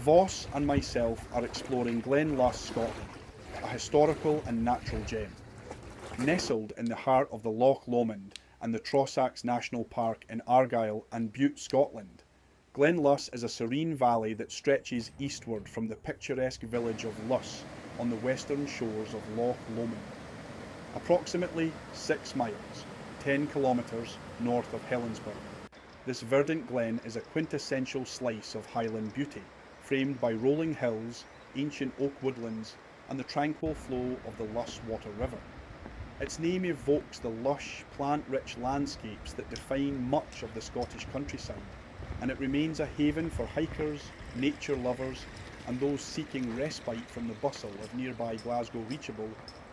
Voss and myself are exploring Glen Luss, Scotland, a historical and natural gem. Nestled in the heart of the Loch Lomond and the Trossachs National Park in Argyll and Bute, Scotland, Glen Luss is a serene valley that stretches eastward from the picturesque village of Luss on the western shores of Loch Lomond. Approximately 6 miles, 10 kilometres north of Helensburgh, this verdant glen is a quintessential slice of Highland beauty, framed by rolling hills, ancient oak woodlands, and the tranquil flow of the Luss Water River. Its name evokes the lush, plant-rich landscapes that define much of the Scottish countryside, and it remains a haven for hikers, nature lovers, and those seeking respite from the bustle of nearby Glasgow reachable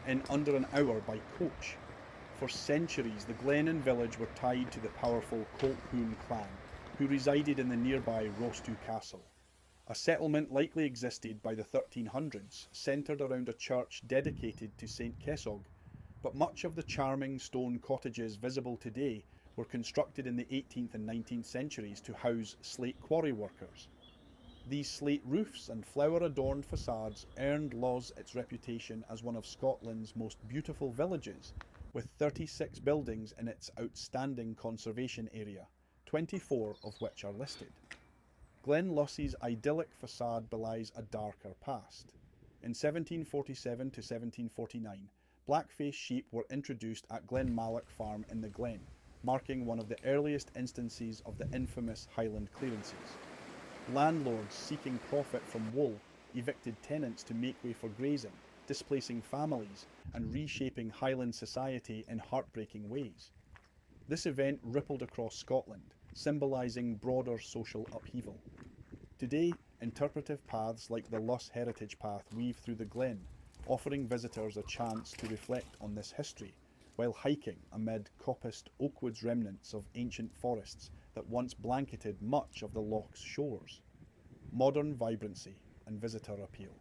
in under an hour by coach. For centuries, the glen and village were tied to the powerful Colquhoun clan, who resided in the nearby Rostu Castle. A settlement likely existed by the 1300s, centred around a church dedicated to St Kesog, but much of the charming stone cottages visible today were constructed in the 18th and 19th centuries to house slate quarry workers. These slate roofs and flower-adorned facades earned Luss its reputation as one of Scotland's most beautiful villages, with 36 buildings in its outstanding conservation area, 24 of which are listed. Glen Luss's idyllic facade belies a darker past. In 1747 to 1749, black-faced sheep were introduced at Glen Malloch Farm in the Glen, marking one of the earliest instances of the infamous Highland clearances. Landlords seeking profit from wool evicted tenants to make way for grazing, displacing families and reshaping Highland society in heartbreaking ways. This event rippled across Scotland, symbolising broader social upheaval. Today, interpretive paths like the Luss Heritage Path weave through the Glen, offering visitors a chance to reflect on this history, while hiking amid coppiced oakwoods remnants of ancient forests that once blanketed much of the loch's shores. Modern vibrancy and visitor appeal.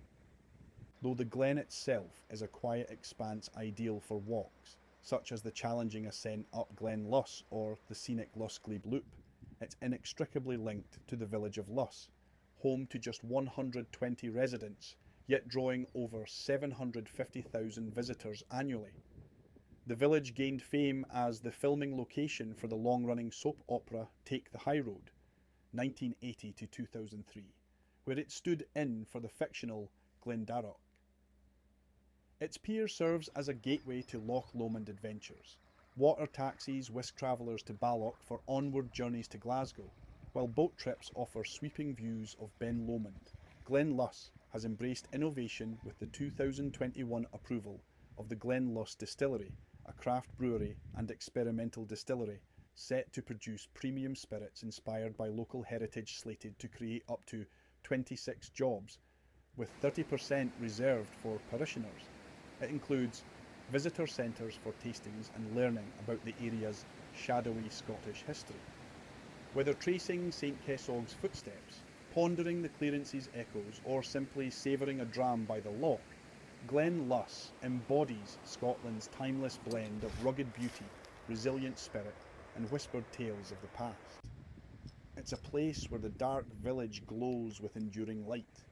Though the glen itself is a quiet expanse ideal for walks, such as the challenging ascent up Glen Luss or the scenic Lusglebe Loop, it's inextricably linked to the village of Luss, home to just 120 residents, yet drawing over 750,000 visitors annually. The village gained fame as the filming location for the long-running soap opera Take the High Road, 1980 to 2003, where it stood in for the fictional Glendarroch. Its pier serves as a gateway to Loch Lomond adventures. Water taxis whisk travellers to Balloch for onward journeys to Glasgow, while boat trips offer sweeping views of Ben Lomond. Glen Luss has embraced innovation with the 2021 approval of the Glen Luss Distillery, a craft brewery and experimental distillery set to produce premium spirits inspired by local heritage, slated to create up to 26 jobs, with 30% reserved for parishioners. It includes visitor centres for tastings and learning about the area's shadowy Scottish history. Whether tracing St Kesog's footsteps, pondering the clearance's echoes, or simply savouring a dram by the loch, Glen Luss embodies Scotland's timeless blend of rugged beauty, resilient spirit, and whispered tales of the past. It's a place where the dark village glows with enduring light,